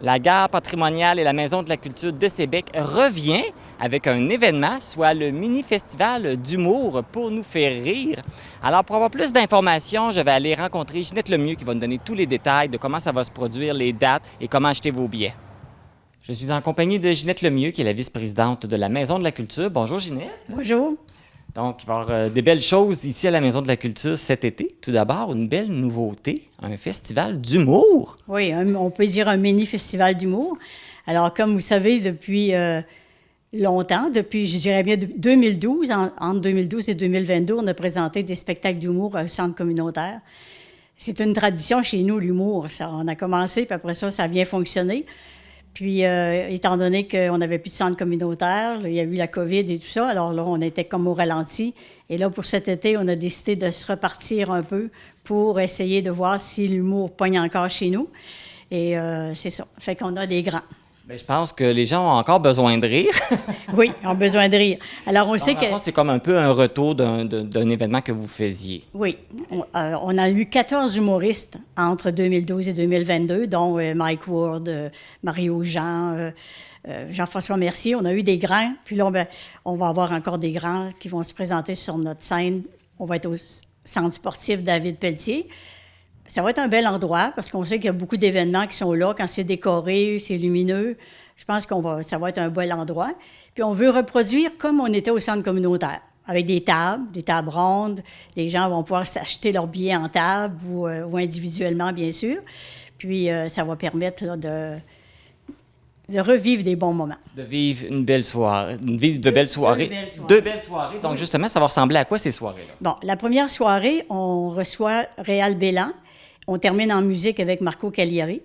La gare patrimoniale et la Maison de la culture de Sébec revient avec un événement, soit le mini-festival d'humour pour nous faire rire. Alors, pour avoir plus d'informations, je vais aller rencontrer Ginette Lemieux qui va nous donner tous les détails de comment ça va se produire, les dates et comment acheter vos billets. Je suis en compagnie de Ginette Lemieux, qui est la vice-présidente de la Maison de la culture. Bonjour, Ginette. Bonjour. Donc, il va y avoir des belles choses ici à la Maison de la culture cet été. Tout d'abord, une belle nouveauté, un festival d'humour. Oui, on peut dire un mini-festival d'humour. Alors, comme vous savez, depuis longtemps, depuis, je dirais bien, 2012, entre 2012 et 2022, on a présenté des spectacles d'humour au centre communautaire. C'est une tradition chez nous, l'humour. On a commencé, puis après ça, ça a bien fonctionné. Puis, étant donné qu'on n'avait plus de centre communautaire, il y a eu la COVID et tout ça, alors là, on était comme au ralenti. Et là, pour cet été, on a décidé de se repartir un peu pour essayer de voir si l'humour pogne encore chez nous. Et c'est ça. Fait qu'on a des grands. Bien, je pense que les gens ont encore besoin de rire. Oui, ils ont besoin de rire. Alors, on sait que... C'est comme un peu un retour d'un événement que vous faisiez. Oui. On a eu 14 humoristes entre 2012 et 2022, dont Mike Ward, Mario Jean, Jean-François Mercier. On a eu des grands. Puis là, on va avoir encore des grands qui vont se présenter sur notre scène. On va être au centre sportif David Pelletier. Ça va être un bel endroit parce qu'on sait qu'il y a beaucoup d'événements qui sont là. Quand c'est décoré, c'est lumineux. Je pense ça va être un bel endroit. Puis on veut reproduire comme on était au centre communautaire, avec des tables rondes. Les gens vont pouvoir s'acheter leurs billets en table ou individuellement, bien sûr. Puis ça va permettre là, de revivre des bons moments. De vivre une belle soirée, de belles soirées. Deux belles soirées. Donc, justement, ça va ressembler à quoi ces soirées-là? Bon, la première soirée, on reçoit Réal Bélan. On termine en musique avec Marco Cagliari.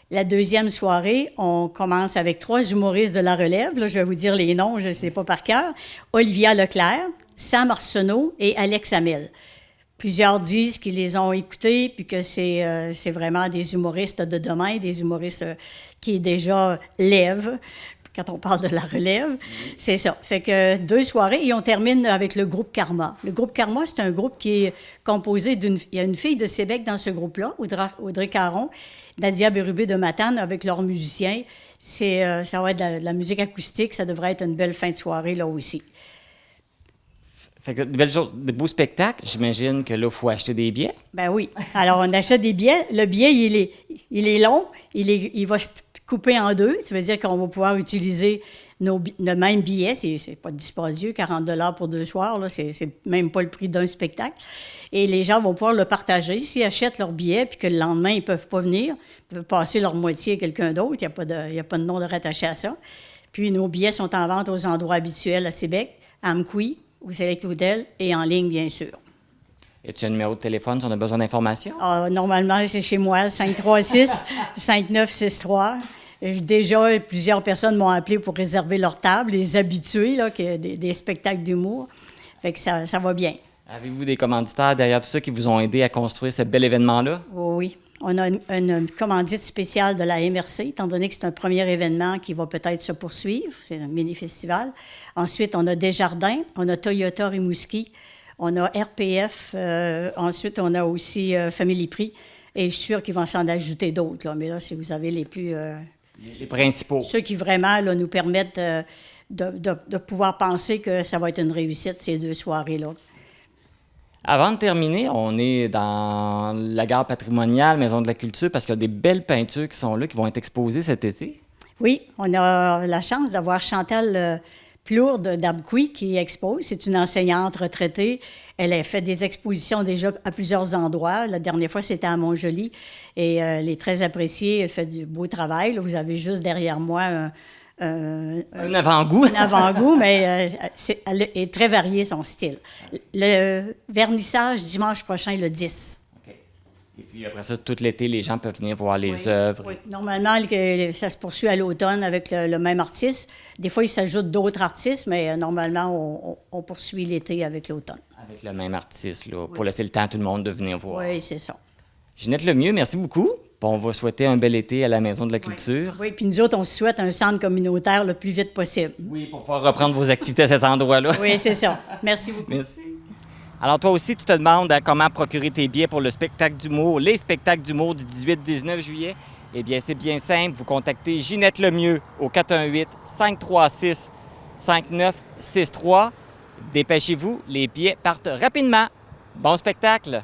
La deuxième soirée, on commence avec 3 humoristes de la relève. Là, je vais vous dire les noms, je ne sais pas par cœur. Olivia Leclerc, Sam Arsenault et Alex Hamel. Plusieurs disent qu'ils les ont écoutés puis que c'est vraiment des humoristes de demain, des humoristes qui déjà lèvent. Quand on parle de la relève, c'est ça. Fait que 2 soirées et on termine avec le groupe Karma. Le groupe Karma, c'est un groupe qui est composé il y a une fille de Sébec dans ce groupe-là, Audrey Caron, Nadia Bérubé de Matane avec leurs musiciens. Ça va être de la musique acoustique, ça devrait être une belle fin de soirée là aussi. Fait que de belles choses, de beaux spectacles. J'imagine que là, il faut acheter des billets. Ben oui. Alors, on achète des billets. Le billet, il est long. Il va se couper en 2. Ça veut dire qu'on va pouvoir utiliser le même billet. C'est pas dispendieux, 40 $ pour 2 soirs. Là, c'est même pas le prix d'un spectacle. Et les gens vont pouvoir le partager. S'ils achètent leur billet puis que le lendemain, ils peuvent pas venir, ils peuvent passer leur moitié à quelqu'un d'autre. Il n'y a pas de nom de rattaché à ça. Puis, nos billets sont en vente aux endroits habituels à Sébec, à Amqui, au Select Hotel et en ligne, bien sûr. Y a-t-il un numéro de téléphone si on a besoin d'informations? Normalement, c'est chez moi, 536-5963. Déjà, plusieurs personnes m'ont appelé pour réserver leur table, les habitués là, des spectacles d'humour. Fait que ça va bien. Avez-vous des commanditaires derrière tout ça qui vous ont aidé à construire ce bel événement-là? Oui. On a une commandite spéciale de la MRC, étant donné que c'est un premier événement qui va peut-être se poursuivre. C'est un mini-festival. Ensuite, on a Desjardins, on a Toyota Rimouski, on a RPF. Ensuite, on a aussi Family Prix. Et je suis sûre qu'ils vont s'en ajouter d'autres. Là. Mais là, si vous avez les plus... les principaux. Ceux qui vraiment là, nous permettent de pouvoir penser que ça va être une réussite, ces 2 soirées-là. Avant de terminer, on est dans la gare patrimoniale, Maison de la culture, parce qu'il y a des belles peintures qui sont là, qui vont être exposées cet été. Oui, on a la chance d'avoir Chantal Plourde d'Amqui qui expose. C'est une enseignante retraitée. Elle a fait des expositions déjà à plusieurs endroits. La dernière fois, c'était à Montjoly. Et elle est très appréciée. Elle fait du beau travail. Là, vous avez juste derrière moi un avant-goût. Un avant-goût, mais elle est très variée, son style. Le vernissage, dimanche prochain, le 10. OK. Et puis après ça, tout l'été, les gens peuvent venir voir les œuvres. Oui, normalement, ça se poursuit à l'automne avec le même artiste. Des fois, il s'ajoute d'autres artistes, mais normalement, on poursuit l'été avec l'automne. Avec le même artiste, là, pour laisser le temps à tout le monde de venir voir. Oui, c'est ça. Ginette Lemieux, merci beaucoup. On va souhaiter un bel été à la Maison de la culture. Oui, puis nous autres, on se souhaite un centre communautaire le plus vite possible. Oui, pour pouvoir reprendre vos activités à cet endroit-là. Oui, c'est ça. Merci beaucoup. Merci. Alors, toi aussi, tu te demandes comment procurer tes billets pour le spectacle d'humour, les spectacles d'humour du 18-19 juillet. Eh bien, c'est bien simple. Vous contactez Ginette Lemieux au 418-536-5963. Dépêchez-vous, les billets partent rapidement. Bon spectacle!